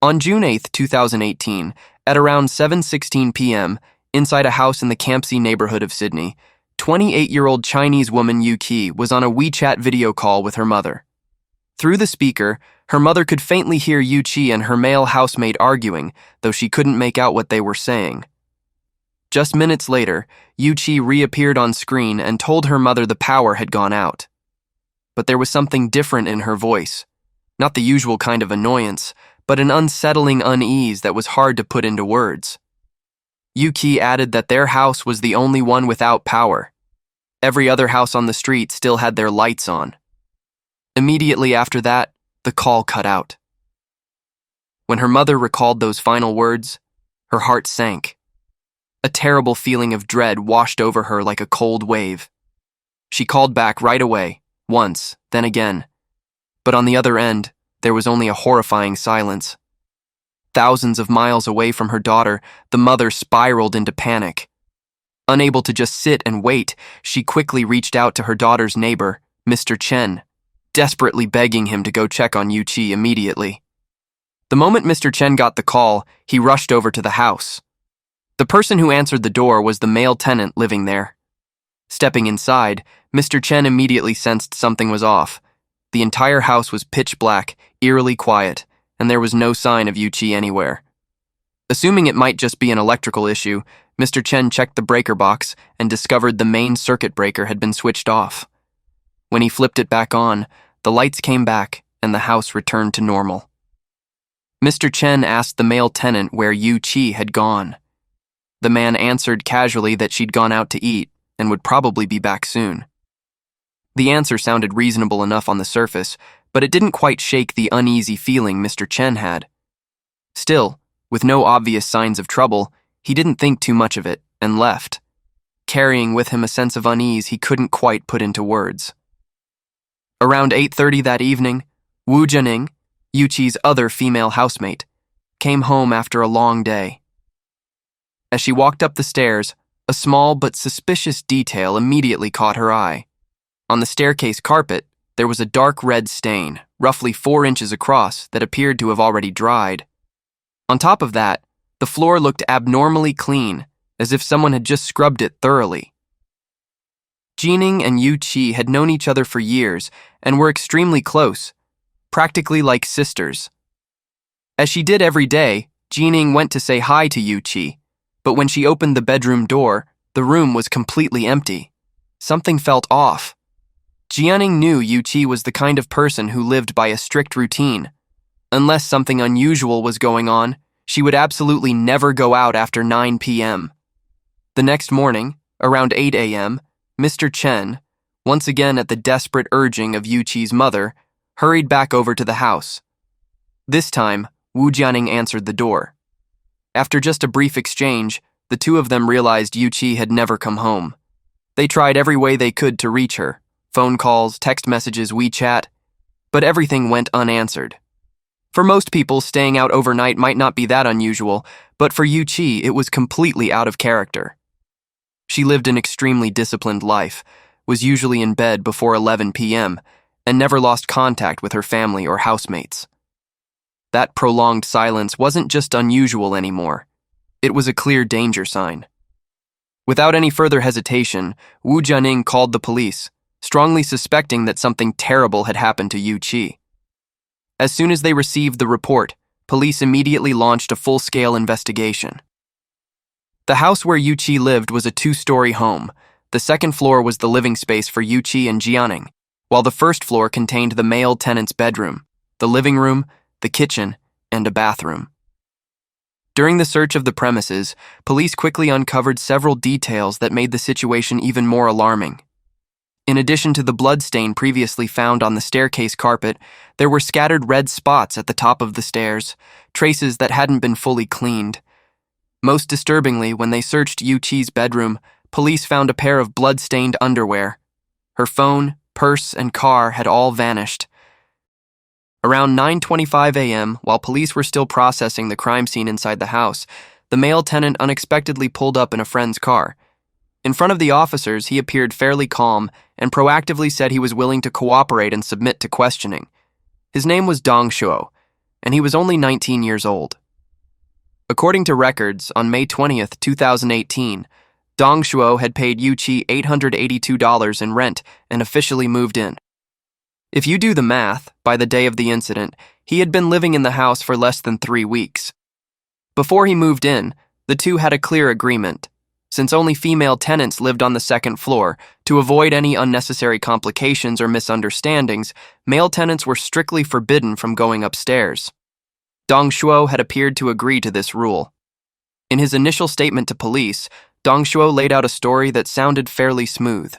On June 8, 2018, at around 7:16 p.m., inside a house in the Campsie neighborhood of Sydney, 28-year-old Chinese woman Yuki was on a WeChat video call with her mother. Through the speaker, her mother could faintly hear Yuki and her male housemate arguing, though she couldn't make out what they were saying. Just minutes later, Yuki reappeared on screen and told her mother the power had gone out. But there was something different in her voice. Not the usual kind of annoyance, but an unsettling unease that was hard to put into words. Yuki added that their house was the only one without power. Every other house on the street still had their lights on. Immediately after that, the call cut out. When her mother recalled those final words, her heart sank. A terrible feeling of dread washed over her like a cold wave. She called back right away, once, then again. But on the other end, there was only a horrifying silence. Thousands of miles away from her daughter, the mother spiraled into panic. Unable to just sit and wait, she quickly reached out to her daughter's neighbor, Mr. Chen, desperately begging him to go check on Yuki immediately. The moment Mr. Chen got the call, he rushed over to the house. The person who answered the door was the male tenant living there. Stepping inside, Mr. Chen immediately sensed something was off. The entire house was pitch black, eerily quiet, and there was no sign of Yuki anywhere. Assuming it might just be an electrical issue, Mr. Chen checked the breaker box and discovered the main circuit breaker had been switched off. When he flipped it back on, the lights came back and the house returned to normal. Mr. Chen asked the male tenant where Yuki had gone. The man answered casually that she'd gone out to eat and would probably be back soon. The answer sounded reasonable enough on the surface, but it didn't quite shake the uneasy feeling Mr. Chen had. Still, with no obvious signs of trouble, he didn't think too much of it and left, carrying with him a sense of unease he couldn't quite put into words. Around 8:30 that evening, Wu Jianing, Yuqi's other female housemate, came home after a long day. As she walked up the stairs, a small but suspicious detail immediately caught her eye. On the staircase carpet, there was a dark red stain, roughly 4 inches across, that appeared to have already dried. On top of that, the floor looked abnormally clean, as if someone had just scrubbed it thoroughly. Jianing and Yuki had known each other for years and were extremely close, practically like sisters. As she did every day, Jianing went to say hi to Yuki, but when she opened the bedroom door, the room was completely empty. Something felt off. Jianing knew Yuki was the kind of person who lived by a strict routine. Unless something unusual was going on, she would absolutely never go out after 9 p.m. The next morning, around 8 a.m., Mr. Chen, once again at the desperate urging of Yuqi's mother, hurried back over to the house. This time, Wu Jianing answered the door. After just a brief exchange, the two of them realized Yuki had never come home. They tried every way they could to reach her. Phone calls, text messages, WeChat, but everything went unanswered. For most people, staying out overnight might not be that unusual, but for Yuki, it was completely out of character. She lived an extremely disciplined life, was usually in bed before 11 p.m., and never lost contact with her family or housemates. That prolonged silence wasn't just unusual anymore. It was a clear danger sign. Without any further hesitation, Wu Jianing called the police, strongly suspecting that something terrible had happened to Yuki. As soon as they received the report, police immediately launched a full-scale investigation. The house where Yuki lived was a 2-story home. The second floor was the living space for Yuki and Jianing, while the first floor contained the male tenant's bedroom, the living room, the kitchen, and a bathroom. During the search of the premises, police quickly uncovered several details that made the situation even more alarming. In addition to the bloodstain previously found on the staircase carpet, there were scattered red spots at the top of the stairs, traces that hadn't been fully cleaned. Most disturbingly, when they searched Yuqi's bedroom, police found a pair of blood-stained underwear. Her phone, purse, and car had all vanished. Around 9:25 a.m., while police were still processing the crime scene inside the house, the male tenant unexpectedly pulled up in a friend's car. In front of the officers, he appeared fairly calm and proactively said he was willing to cooperate and submit to questioning. His name was Shuo, and he was only 19 years old. According to records, on May 20th, 2018, Dong Shuo had paid Yuki $882 in rent and officially moved in. If you do the math, by the day of the incident, he had been living in the house for less than 3 weeks. Before he moved in, the two had a clear agreement. Since only female tenants lived on the second floor, to avoid any unnecessary complications or misunderstandings, male tenants were strictly forbidden from going upstairs. Dong Shuo had appeared to agree to this rule. In his initial statement to police, Dong Shuo laid out a story that sounded fairly smooth.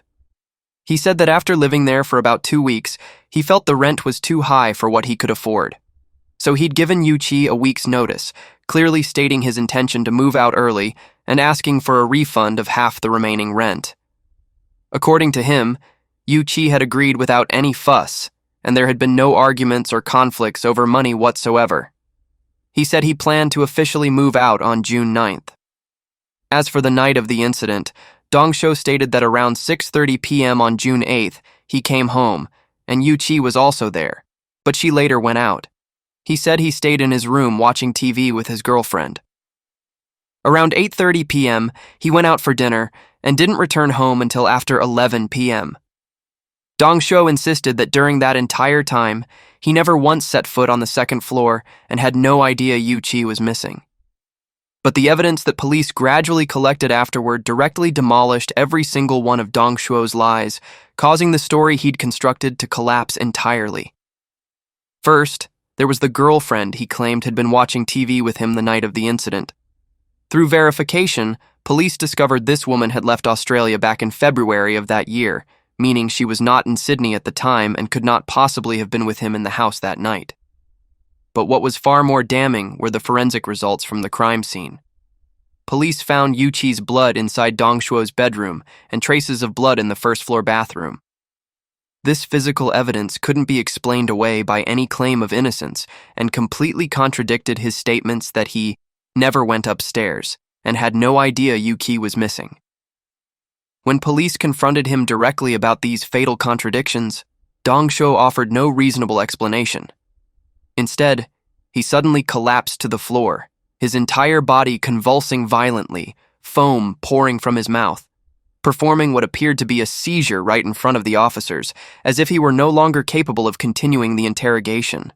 He said that after living there for about 2 weeks, he felt the rent was too high for what he could afford. So he'd given Yuki a week's notice, clearly stating his intention to move out early and asking for a refund of half the remaining rent. According to him, Yuki had agreed without any fuss, and there had been no arguments or conflicts over money whatsoever. He said he planned to officially move out on June 9th. As for the night of the incident, Dong Shuo stated that around 6:30 p.m. on June 8th, he came home, and Yuki was also there, but she later went out. He said he stayed in his room watching TV with his girlfriend. Around 8:30 p.m., he went out for dinner and didn't return home until after 11 p.m. Dong Shuo insisted that during that entire time, he never once set foot on the second floor and had no idea Yuki was missing. But the evidence that police gradually collected afterward directly demolished every single one of Dong Shuo's lies, causing the story he'd constructed to collapse entirely. First, there was the girlfriend he claimed had been watching TV with him the night of the incident. Through verification, police discovered this woman had left Australia back in February of that year, meaning she was not in Sydney at the time and could not possibly have been with him in the house that night. But what was far more damning were the forensic results from the crime scene. Police found Yuki's blood inside Dong Shuo's bedroom and traces of blood in the first-floor bathroom. This physical evidence couldn't be explained away by any claim of innocence and completely contradicted his statements that he never went upstairs and had no idea Yuki was missing. When police confronted him directly about these fatal contradictions, Dong Shuo offered no reasonable explanation. Instead, he suddenly collapsed to the floor, his entire body convulsing violently, foam pouring from his mouth, performing what appeared to be a seizure right in front of the officers, as if he were no longer capable of continuing the interrogation.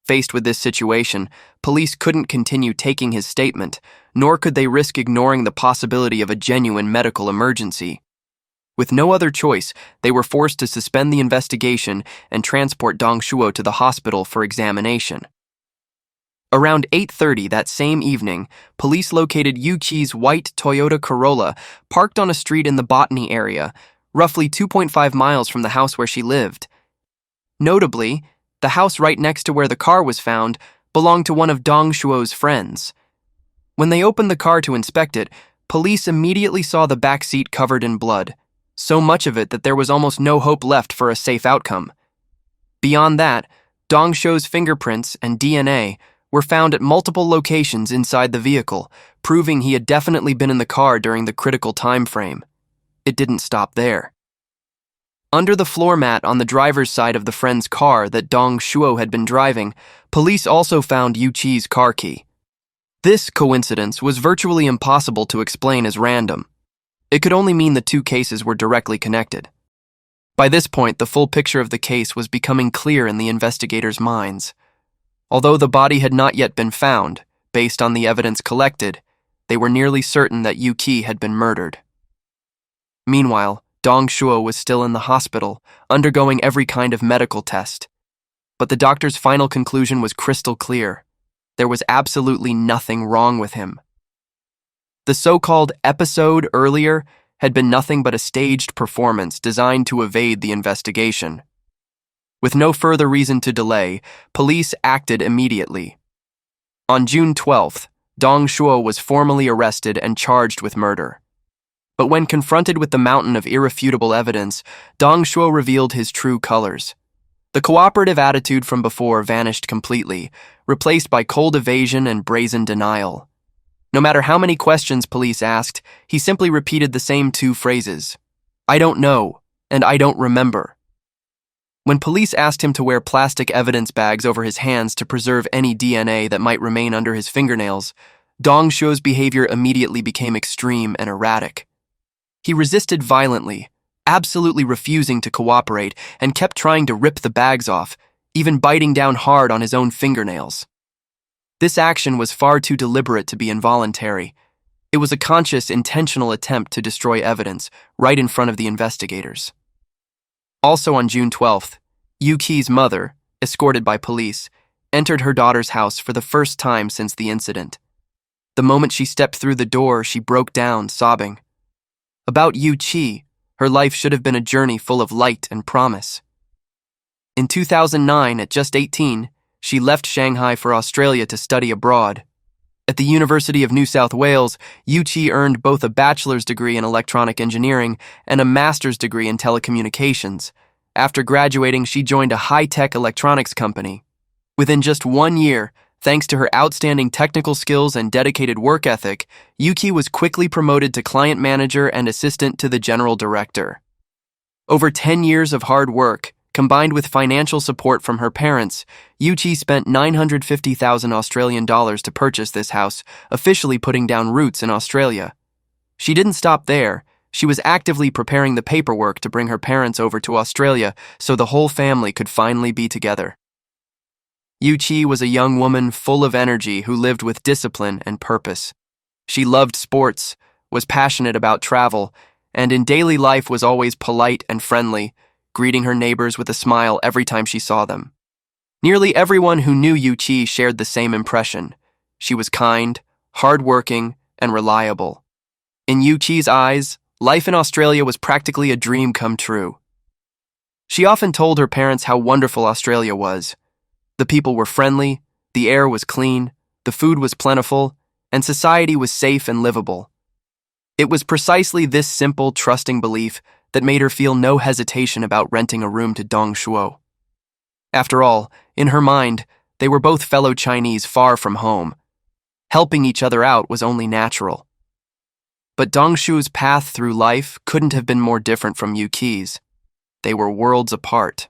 Faced with this situation, police couldn't continue taking his statement, nor could they risk ignoring the possibility of a genuine medical emergency. With no other choice, they were forced to suspend the investigation and transport Dong Shuo to the hospital for examination. Around 8:30 that same evening, police located Yuki's white Toyota Corolla parked on a street in the Botany area, roughly 2.5 miles from the house where she lived. Notably, the house right next to where the car was found belonged to one of Dong Shuo's friends. When they opened the car to inspect it, police immediately saw the back seat covered in blood, so much of it that there was almost no hope left for a safe outcome. Beyond that, Dong Shuo's fingerprints and DNA were found at multiple locations inside the vehicle, proving he had definitely been in the car during the critical time frame. It didn't stop there. Under the floor mat on the driver's side of the friend's car that Dong Shuo had been driving, police also found Yuki's car key. This coincidence was virtually impossible to explain as random. It could only mean the two cases were directly connected. By this point, the full picture of the case was becoming clear in the investigators' minds. Although the body had not yet been found, based on the evidence collected, they were nearly certain that Yuki had been murdered. Meanwhile, Dong Shuo was still in the hospital, undergoing every kind of medical test. But the doctor's final conclusion was crystal clear. There was absolutely nothing wrong with him. The so-called episode earlier had been nothing but a staged performance designed to evade the investigation. With no further reason to delay, police acted immediately. On June 12th, Dong Shuo was formally arrested and charged with murder. But when confronted with the mountain of irrefutable evidence, Dong Shuo revealed his true colors. The cooperative attitude from before vanished completely, replaced by cold evasion and brazen denial. No matter how many questions police asked, he simply repeated the same two phrases: "I don't know," and "I don't remember." When police asked him to wear plastic evidence bags over his hands to preserve any DNA that might remain under his fingernails, Dong Shuo's behavior immediately became extreme and erratic. He resisted violently, absolutely refusing to cooperate, and kept trying to rip the bags off, even biting down hard on his own fingernails. This action was far too deliberate to be involuntary. It was a conscious, intentional attempt to destroy evidence right in front of the investigators. Also on June 12th, Yuki's mother, escorted by police, entered her daughter's house for the first time since the incident. The moment she stepped through the door, she broke down, sobbing. About Yuki, her life should have been a journey full of light and promise. In 2009, at just 18, she left Shanghai for Australia to study abroad. At the University of New South Wales, Yuki earned both a bachelor's degree in electronic engineering and a master's degree in telecommunications. After graduating, she joined a high-tech electronics company. Within just 1 year, thanks to her outstanding technical skills and dedicated work ethic, Yuki was quickly promoted to client manager and assistant to the general director. Over 10 years of hard work, combined with financial support from her parents, Yuki spent 950,000 Australian dollars to purchase this house, officially putting down roots in Australia. She didn't stop there. She was actively preparing the paperwork to bring her parents over to Australia so the whole family could finally be together. Yuki was a young woman full of energy who lived with discipline and purpose. She loved sports, was passionate about travel, and in daily life was always polite and friendly, greeting her neighbors with a smile every time she saw them. Nearly everyone who knew Yuki shared the same impression. She was kind, hardworking, and reliable. In Yuki's eyes, life in Australia was practically a dream come true. She often told her parents how wonderful Australia was. The people were friendly, the air was clean, the food was plentiful, and society was safe and livable. It was precisely this simple, trusting belief that made her feel no hesitation about renting a room to Dong Shuo. After all, in her mind, they were both fellow Chinese far from home. Helping each other out was only natural. But Dong Shuo's path through life couldn't have been more different from Yuki's. They were worlds apart.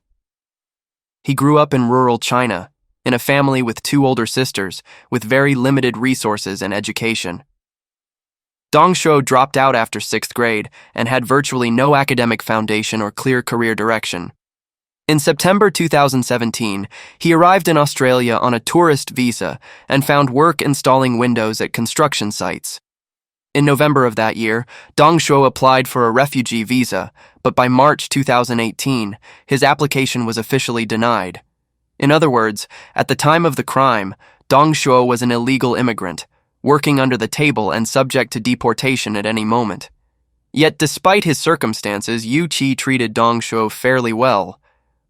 He grew up in rural China, in a family with 2 older sisters, with very limited resources and education. Dong Shuo dropped out after 6th grade and had virtually no academic foundation or clear career direction. In September 2017, he arrived in Australia on a tourist visa and found work installing windows at construction sites. In November of that year, Dong Shuo applied for a refugee visa, but by March 2018, his application was officially denied. In other words, at the time of the crime, Dong Shuo was an illegal immigrant, working under the table and subject to deportation at any moment. Yet despite his circumstances, Yuki treated Dong Shuo fairly well,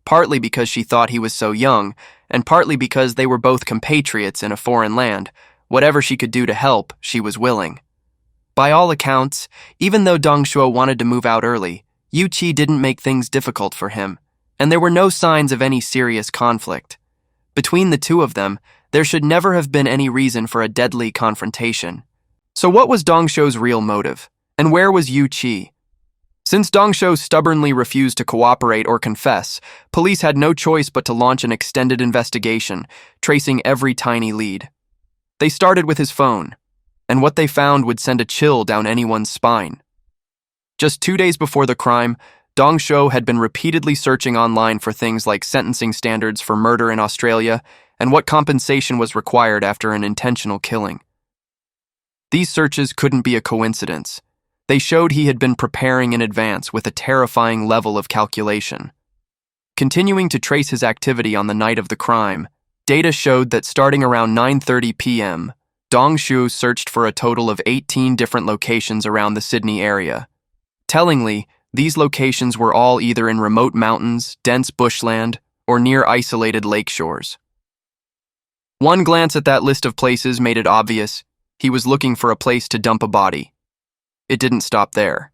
partly because she thought he was so young, and partly because they were both compatriots in a foreign land. Whatever she could do to help, she was willing. By all accounts, even though Dong Shuo wanted to move out early, Yuki didn't make things difficult for him, and there were no signs of any serious conflict. Between the two of them, there should never have been any reason for a deadly confrontation. So what was Dong Shuo's real motive? And where was Yuki? Since Dong Shuo stubbornly refused to cooperate or confess, police had no choice but to launch an extended investigation, tracing every tiny lead. They started with his phone, and what they found would send a chill down anyone's spine. Just 2 days before the crime, Dong Shuo had been repeatedly searching online for things like sentencing standards for murder in Australia and what compensation was required after an intentional killing. These searches couldn't be a coincidence. They showed he had been preparing in advance with a terrifying level of calculation. Continuing to trace his activity on the night of the crime, data showed that starting around 9:30 p.m., Dong Shuo searched for a total of 18 different locations around the Sydney area. Tellingly, these locations were all either in remote mountains, dense bushland, or near isolated lake shores. One glance at that list of places made it obvious he was looking for a place to dump a body. It didn't stop there.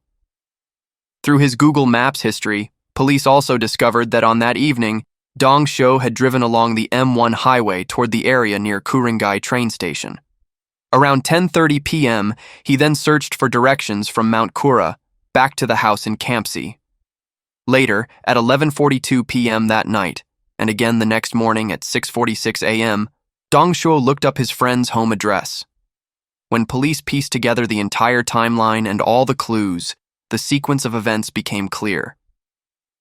Through his Google Maps history, police also discovered that on that evening, Dong Shuo had driven along the M1 highway toward the area near Ku-ring-gai train station. Around 10:30 p.m., he then searched for directions from Mount Kura back to the house in Campsie. Later, at 11:42 p.m. that night, and again the next morning at 6:46 a.m., Dong Shuo looked up his friend's home address. When police pieced together the entire timeline and all the clues, the sequence of events became clear.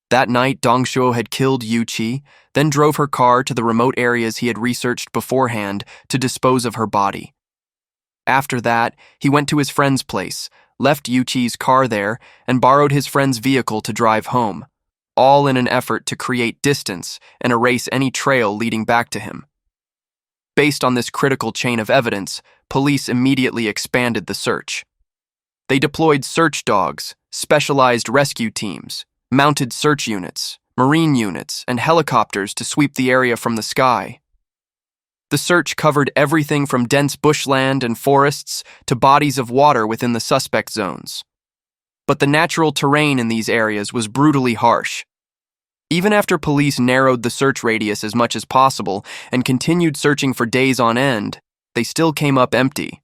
That night, Dong Shuo had killed Yuki, then drove her car to the remote areas he had researched beforehand to dispose of her body. After that, he went to his friend's place, left Yuki's car there, and borrowed his friend's vehicle to drive home, all in an effort to create distance and erase any trail leading back to him. Based on this critical chain of evidence, police immediately expanded the search. They deployed search dogs, specialized rescue teams, mounted search units, marine units, and helicopters to sweep the area from the sky. The search covered everything from dense bushland and forests to bodies of water within the suspect zones. But the natural terrain in these areas was brutally harsh. Even after police narrowed the search radius as much as possible and continued searching for days on end, they still came up empty.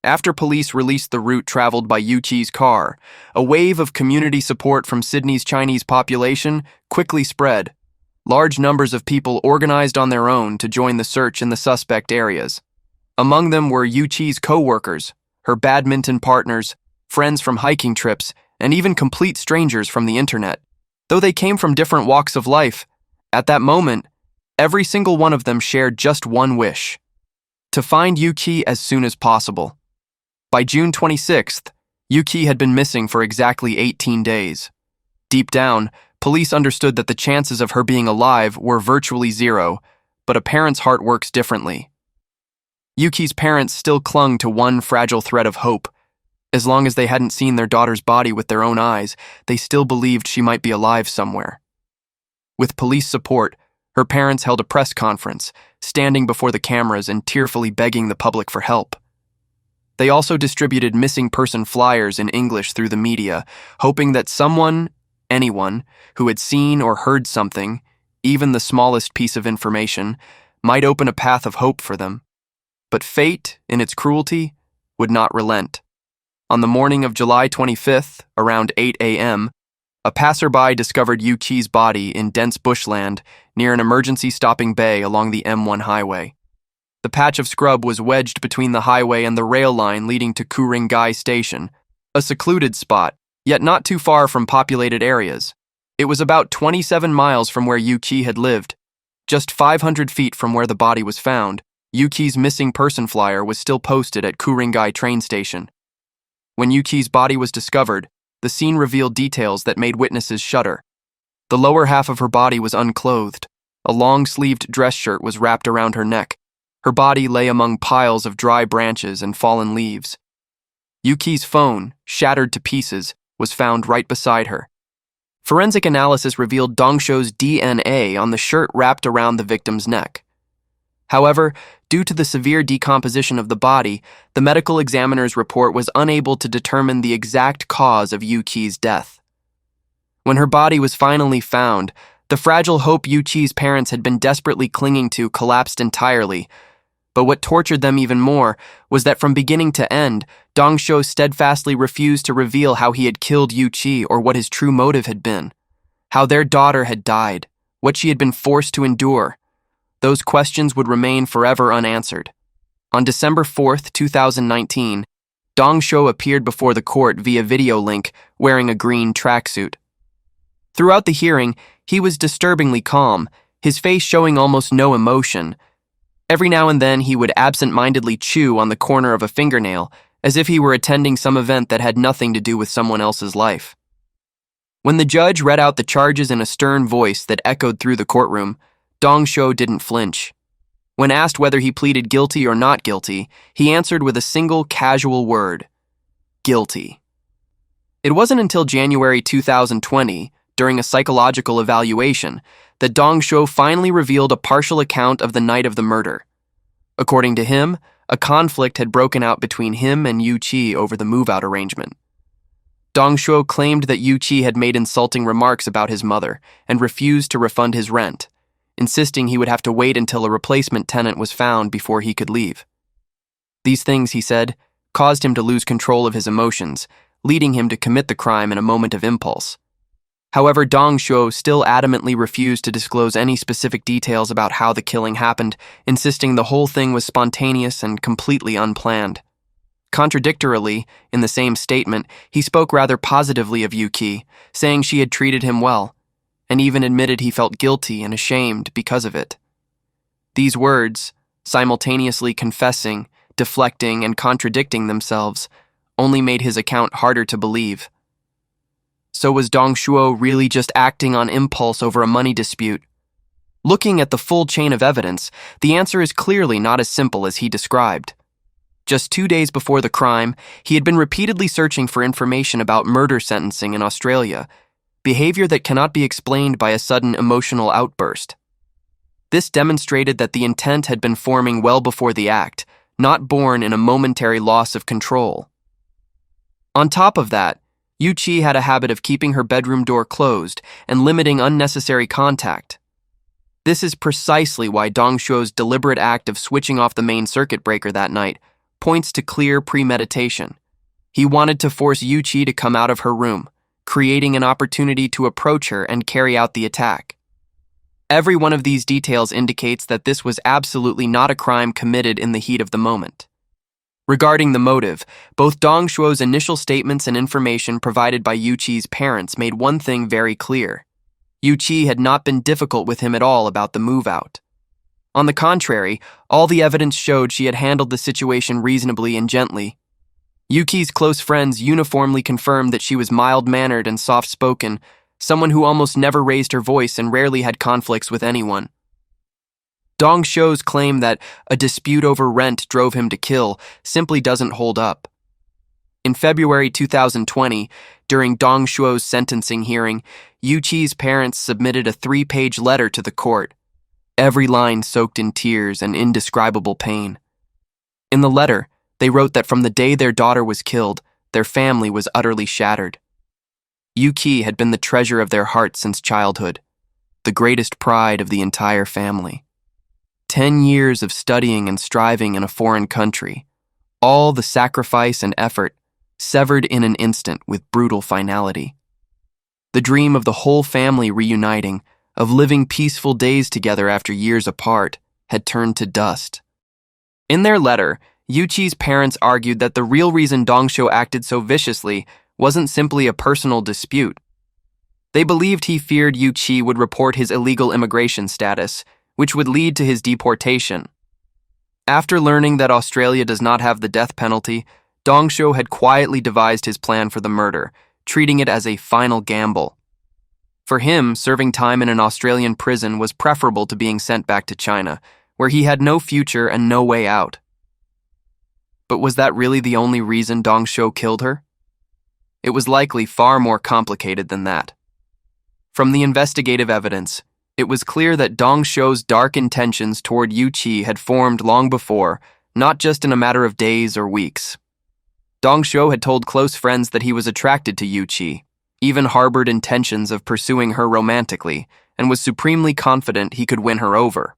After police released the route traveled by Yuki's car, a wave of community support from Sydney's Chinese population quickly spread. Large numbers of people organized on their own to join the search in the suspect areas. Among them were Yuki's co-workers, her badminton partners, friends from hiking trips, and even complete strangers from the internet. Though they came from different walks of life, at that moment, every single one of them shared just one wish: to find Yuki as soon as possible. By June 26th, Yuki had been missing for exactly 18 days. Deep down, police understood that the chances of her being alive were virtually zero, but a parent's heart works differently. Yuki's parents still clung to one fragile thread of hope. As long as they hadn't seen their daughter's body with their own eyes, they still believed she might be alive somewhere. With police support, her parents held a press conference, standing before the cameras and tearfully begging the public for help. They also distributed missing person flyers in English through the media, hoping that someone, anyone, who had seen or heard something, even the smallest piece of information, might open a path of hope for them. But fate, in its cruelty, would not relent. On the morning of July 25th, around 8 a.m., a passerby discovered Yuki's body in dense bushland near an emergency stopping bay along the M1 highway. The patch of scrub was wedged between the highway and the rail line leading to Ku-ring-gai Station, a secluded spot, yet not too far from populated areas. It was about 27 miles from where Yuki had lived. Just 500 feet from where the body was found, Yuki's missing person flyer was still posted at Ku-ring-gai train station. When Yuki's body was discovered, the scene revealed details that made witnesses shudder. The lower half of her body was unclothed. A long-sleeved dress shirt was wrapped around her neck. Her body lay among piles of dry branches and fallen leaves. Yuki's phone, shattered to pieces, was found right beside her. Forensic analysis revealed Dong Shuo's DNA on the shirt wrapped around the victim's neck. However, due to the severe decomposition of the body, the medical examiner's report was unable to determine the exact cause of Yuki's death. When her body was finally found, the fragile hope Yuki's parents had been desperately clinging to collapsed entirely. But what tortured them even more was that from beginning to end, Dong Shuo steadfastly refused to reveal how he had killed Yuki or what his true motive had been. How their daughter had died, what she had been forced to endure. Those questions would remain forever unanswered. On December 4th, 2019, Dong Shuo appeared before the court via video link wearing a green tracksuit. Throughout the hearing, he was disturbingly calm, his face showing almost no emotion. Every now and then, he would absent-mindedly chew on the corner of a fingernail, as if he were attending some event that had nothing to do with someone else's life. When the judge read out the charges in a stern voice that echoed through the courtroom, Dong Shuo didn't flinch. When asked whether he pleaded guilty or not guilty, he answered with a single casual word: guilty. It wasn't until January 2020, during a psychological evaluation, that Dong Shuo finally revealed a partial account of the night of the murder. According to him, a conflict had broken out between him and Yuki over the move-out arrangement. Dong Shuo claimed that Yuki had made insulting remarks about his mother and refused to refund his rent, insisting he would have to wait until a replacement tenant was found before he could leave. These things, he said, caused him to lose control of his emotions, leading him to commit the crime in a moment of impulse. However, Dong Shuo still adamantly refused to disclose any specific details about how the killing happened, insisting the whole thing was spontaneous and completely unplanned. Contradictorily, in the same statement, he spoke rather positively of Yuki, saying she had treated him well, and even admitted he felt guilty and ashamed because of it. These words, simultaneously confessing, deflecting, and contradicting themselves, only made his account harder to believe. So was Dong Shuo really just acting on impulse over a money dispute? Looking at the full chain of evidence, the answer is clearly not as simple as he described. Just 2 days before the crime, he had been repeatedly searching for information about murder sentencing in Australia, behavior that cannot be explained by a sudden emotional outburst. This demonstrated that the intent had been forming well before the act, not born in a momentary loss of control. On top of that, Yuki had a habit of keeping her bedroom door closed and limiting unnecessary contact. This is precisely why Dong Shuo's deliberate act of switching off the main circuit breaker that night points to clear premeditation. He wanted to force Yuki to come out of her room, creating an opportunity to approach her and carry out the attack. Every one of these details indicates that this was absolutely not a crime committed in the heat of the moment. Regarding the motive, both Dong Shuo's initial statements and information provided by Yuqi's parents made one thing very clear. Yuki had not been difficult with him at all about the move-out. On the contrary, all the evidence showed she had handled the situation reasonably and gently. Yuki's close friends uniformly confirmed that she was mild-mannered and soft-spoken, someone who almost never raised her voice and rarely had conflicts with anyone. Dong Shuo's claim that a dispute over rent drove him to kill simply doesn't hold up. In February 2020, during Dong Shuo's sentencing hearing, Yuqi's parents submitted a 3-page letter to the court, every line soaked in tears and indescribable pain. In the letter, they wrote that from the day their daughter was killed, their family was utterly shattered. Yuki had been the treasure of their hearts since childhood, the greatest pride of the entire family. 10 years of studying and striving in a foreign country, all the sacrifice and effort severed in an instant with brutal finality. The dream of the whole family reuniting, of living peaceful days together after years apart, had turned to dust. In their letter, Yuqi's parents argued that the real reason Dong Shuo acted so viciously wasn't simply a personal dispute. They believed he feared Yuki would report his illegal immigration status, which would lead to his deportation. After learning that Australia does not have the death penalty, Dong Shuo had quietly devised his plan for the murder, treating it as a final gamble. For him, serving time in an Australian prison was preferable to being sent back to China, where he had no future and no way out. But was that really the only reason Dong Shuo killed her? It was likely far more complicated than that. From the investigative evidence, it was clear that Dong Shuo's dark intentions toward Yuki had formed long before, not just in a matter of days or weeks. Dong Shuo had told close friends that he was attracted to Yuki, even harbored intentions of pursuing her romantically, and was supremely confident he could win her over.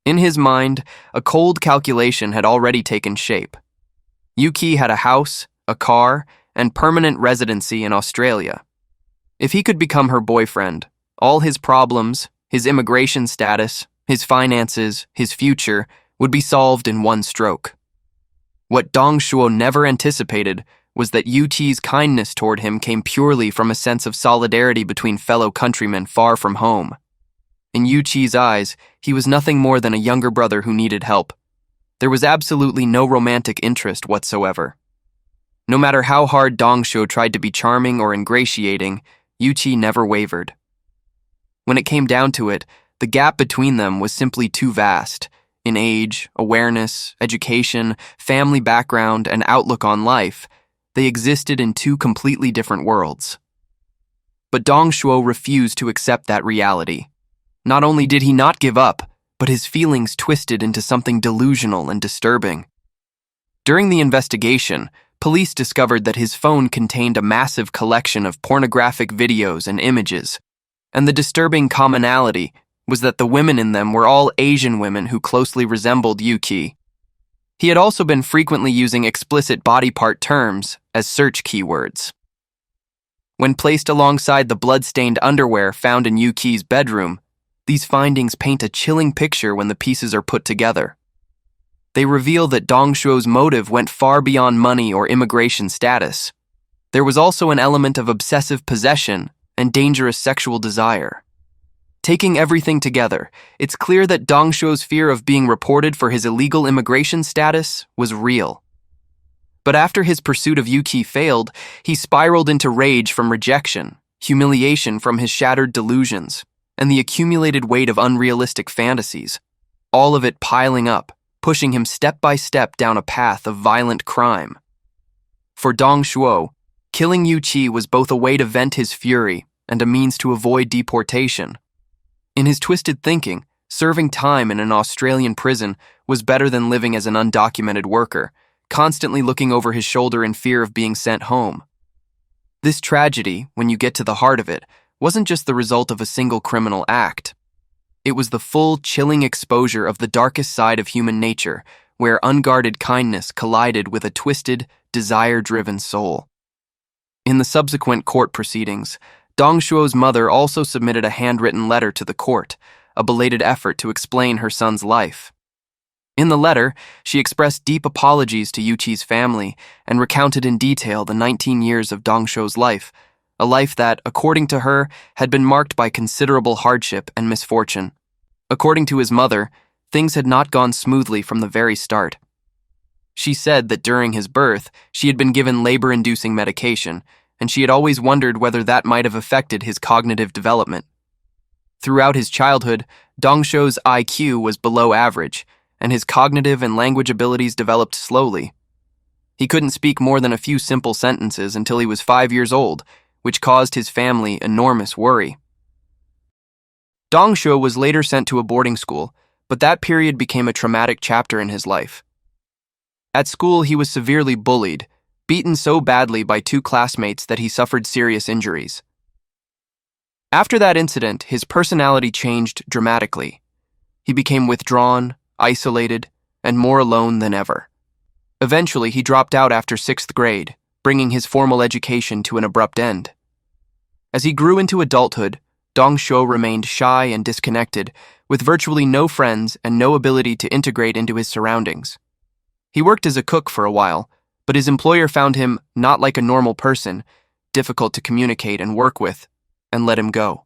In his mind, a cold calculation had already taken shape. Yuki had a house, a car, and permanent residency in Australia. If he could become her boyfriend, all his problems, his immigration status, his finances, his future, would be solved in one stroke. What Dong Shuo never anticipated was that Yuqi's kindness toward him came purely from a sense of solidarity between fellow countrymen far from home. In Yuqi's eyes, he was nothing more than a younger brother who needed help. There was absolutely no romantic interest whatsoever. No matter how hard Dong Shuo tried to be charming or ingratiating, Yuki never wavered. When it came down to it, the gap between them was simply too vast, in age, awareness, education, family background, and outlook on life. They existed in two completely different worlds. But Dong Shuo refused to accept that reality. Not only did he not give up, but his feelings twisted into something delusional and disturbing. During the investigation, police discovered that his phone contained a massive collection of pornographic videos and images, and the disturbing commonality was that the women in them were all Asian women who closely resembled Yuki. He had also been frequently using explicit body part terms as search keywords. When placed alongside the blood-stained underwear found in Yuki's bedroom, these findings paint a chilling picture when the pieces are put together. They reveal that Dong Shuo's motive went far beyond money or immigration status. There was also an element of obsessive possession and dangerous sexual desire. Taking everything together, it's clear that Dong Shuo's fear of being reported for his illegal immigration status was real. But after his pursuit of Yuki failed, he spiraled into rage from rejection, humiliation from his shattered delusions, and the accumulated weight of unrealistic fantasies, all of it piling up, pushing him step by step down a path of violent crime. For Dong Shuo, killing Yuki was both a way to vent his fury and a means to avoid deportation. In his twisted thinking, serving time in an Australian prison was better than living as an undocumented worker, constantly looking over his shoulder in fear of being sent home. This tragedy, when you get to the heart of it, wasn't just the result of a single criminal act. It was the full, chilling exposure of the darkest side of human nature, where unguarded kindness collided with a twisted, desire-driven soul. In the subsequent court proceedings, Dong Shuo's mother also submitted a handwritten letter to the court, a belated effort to explain her son's life. In the letter, she expressed deep apologies to Yuki's family and recounted in detail the 19 years of Dong Shuo's life, a life that, according to her, had been marked by considerable hardship and misfortune. According to his mother, things had not gone smoothly from the very start. She said that during his birth, she had been given labor-inducing medication, and she had always wondered whether that might have affected his cognitive development. Throughout his childhood, Dong Shuo's IQ was below average, and his cognitive and language abilities developed slowly. He couldn't speak more than a few simple sentences until he was 5 years old, which caused his family enormous worry. Dong Shuo was later sent to a boarding school, but that period became a traumatic chapter in his life. At school, he was severely bullied, beaten so badly by 2 classmates that he suffered serious injuries. After that incident, his personality changed dramatically. He became withdrawn, isolated, and more alone than ever. Eventually, he dropped out after 6th grade, bringing his formal education to an abrupt end. As he grew into adulthood, Dong Shuo remained shy and disconnected, with virtually no friends and no ability to integrate into his surroundings. He worked as a cook for a while, but his employer found him not like a normal person, difficult to communicate and work with, and let him go.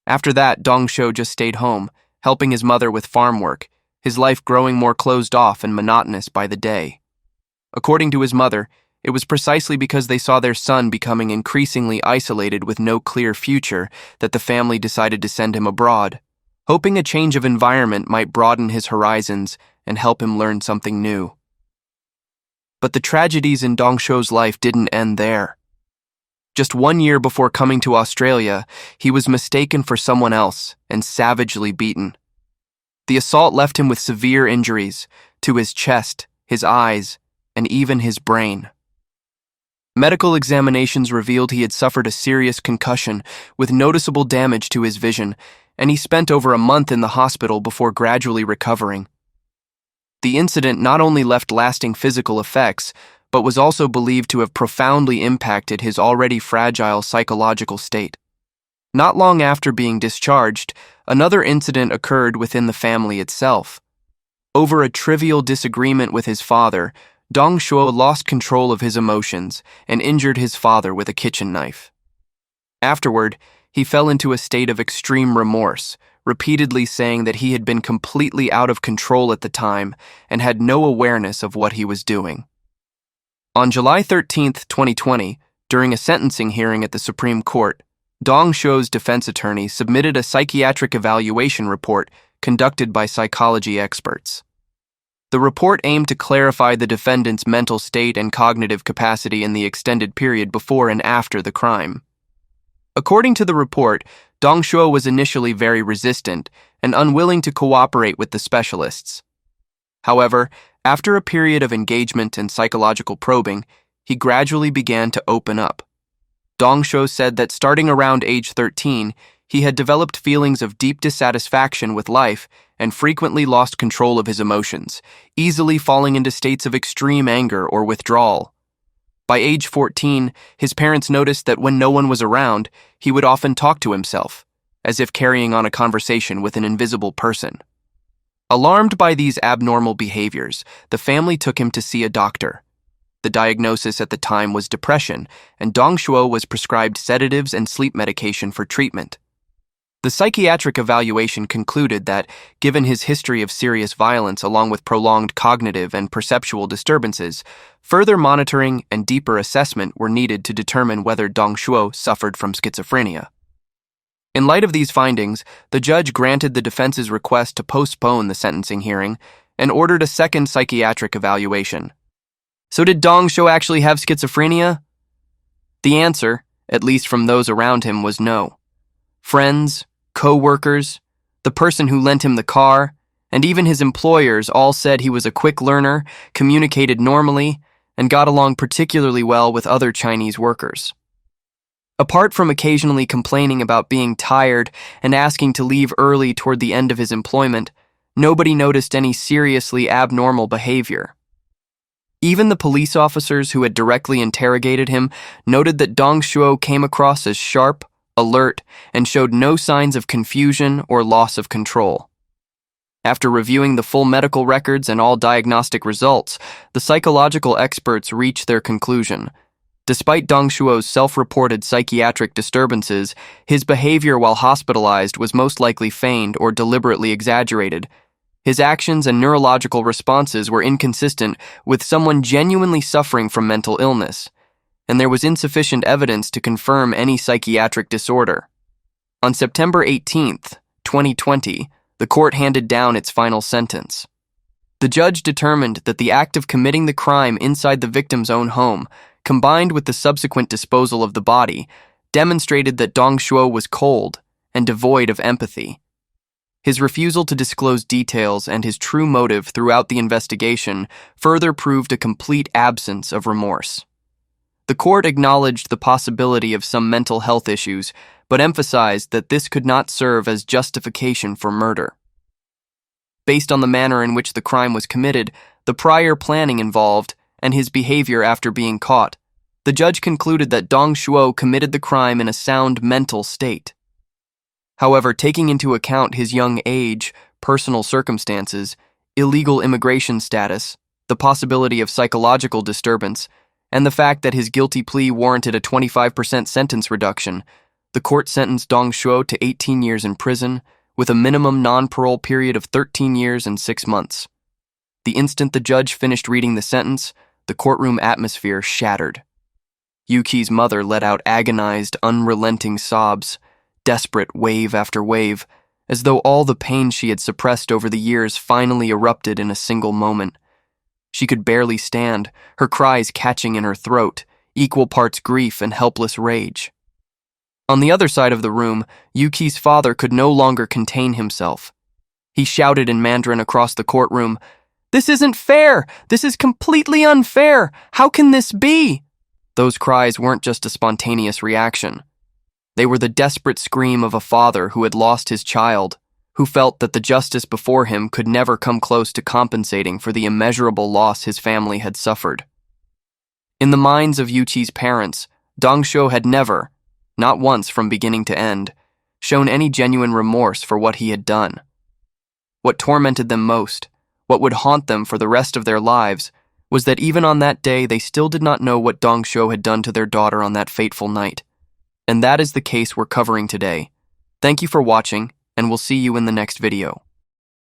After that, Dong Shuo just stayed home, helping his mother with farm work, his life growing more closed off and monotonous by the day. According to his mother, it was precisely because they saw their son becoming increasingly isolated with no clear future that the family decided to send him abroad, hoping a change of environment might broaden his horizons and help him learn something new. But the tragedies in Dong Shuo's life didn't end there. Just 1 year before coming to Australia, he was mistaken for someone else and savagely beaten. The assault left him with severe injuries to his chest, his eyes, and even his brain. Medical examinations revealed he had suffered a serious concussion with noticeable damage to his vision, and he spent over a month in the hospital before gradually recovering. The incident not only left lasting physical effects, but was also believed to have profoundly impacted his already fragile psychological state. Not long after being discharged, another incident occurred within the family itself. Over a trivial disagreement with his father, Dong Shuo lost control of his emotions and injured his father with a kitchen knife. Afterward, he fell into a state of extreme remorse, repeatedly saying that he had been completely out of control at the time and had no awareness of what he was doing. On July 13, 2020, during a sentencing hearing at the Supreme Court, Dong Shuo's defense attorney submitted a psychiatric evaluation report conducted by psychology experts. The report aimed to clarify the defendant's mental state and cognitive capacity in the extended period before and after the crime. According to the report, Dong Shuo was initially very resistant and unwilling to cooperate with the specialists. However, after a period of engagement and psychological probing, he gradually began to open up. Dong Shuo said that starting around age 13, he had developed feelings of deep dissatisfaction with life and frequently lost control of his emotions, easily falling into states of extreme anger or withdrawal. By age 14, his parents noticed that when no one was around, he would often talk to himself, as if carrying on a conversation with an invisible person. Alarmed by these abnormal behaviors, the family took him to see a doctor. The diagnosis at the time was depression, and Dong Shuo was prescribed sedatives and sleep medication for treatment. The psychiatric evaluation concluded that, given his history of serious violence along with prolonged cognitive and perceptual disturbances, further monitoring and deeper assessment were needed to determine whether Dong Shuo suffered from schizophrenia. In light of these findings, the judge granted the defense's request to postpone the sentencing hearing and ordered a second psychiatric evaluation. So did Dong Shuo actually have schizophrenia? The answer, at least from those around him, was no. Friends, co-workers, the person who lent him the car, and even his employers all said he was a quick learner, communicated normally, and got along particularly well with other Chinese workers. Apart from occasionally complaining about being tired and asking to leave early toward the end of his employment, nobody noticed any seriously abnormal behavior. Even the police officers who had directly interrogated him noted that Dong Shuo came across as sharp, alert, and showed no signs of confusion or loss of control. After reviewing the full medical records and all diagnostic results, the psychological experts reached their conclusion. Despite Dong Shuo's self-reported psychiatric disturbances, his behavior while hospitalized was most likely feigned or deliberately exaggerated. His actions and neurological responses were inconsistent with someone genuinely suffering from mental illness, and there was insufficient evidence to confirm any psychiatric disorder. On September 18, 2020, the court handed down its final sentence. The judge determined that the act of committing the crime inside the victim's own home, combined with the subsequent disposal of the body, demonstrated that Dong Shuo was cold and devoid of empathy. His refusal to disclose details and his true motive throughout the investigation further proved a complete absence of remorse. The court acknowledged the possibility of some mental health issues, but emphasized that this could not serve as justification for murder. Based on the manner in which the crime was committed, the prior planning involved, and his behavior after being caught, the judge concluded that Dong Shuo committed the crime in a sound mental state. However, taking into account his young age, personal circumstances, illegal immigration status, the possibility of psychological disturbance, and the fact that his guilty plea warranted a 25% sentence reduction, the court sentenced Dong Shuo to 18 years in prison, with a minimum non-parole period of 13 years and 6 months. The instant the judge finished reading the sentence, the courtroom atmosphere shattered. Yuki's mother let out agonized, unrelenting sobs, desperate wave after wave, as though all the pain she had suppressed over the years finally erupted in a single moment. She could barely stand, her cries catching in her throat, equal parts grief and helpless rage. On the other side of the room, Yuki's father could no longer contain himself. He shouted in Mandarin across the courtroom, "This isn't fair! This is completely unfair! How can this be?" Those cries weren't just a spontaneous reaction. They were the desperate scream of a father who had lost his child, who felt that the justice before him could never come close to compensating for the immeasurable loss his family had suffered. In the minds of Yuki's parents, Dong Shuo had never, not once from beginning to end, shown any genuine remorse for what he had done. What tormented them most, what would haunt them for the rest of their lives, was that even on that day they still did not know what Dong Shuo had done to their daughter on that fateful night. And that is the case we're covering today. Thank you for watching, and we'll see you in the next video.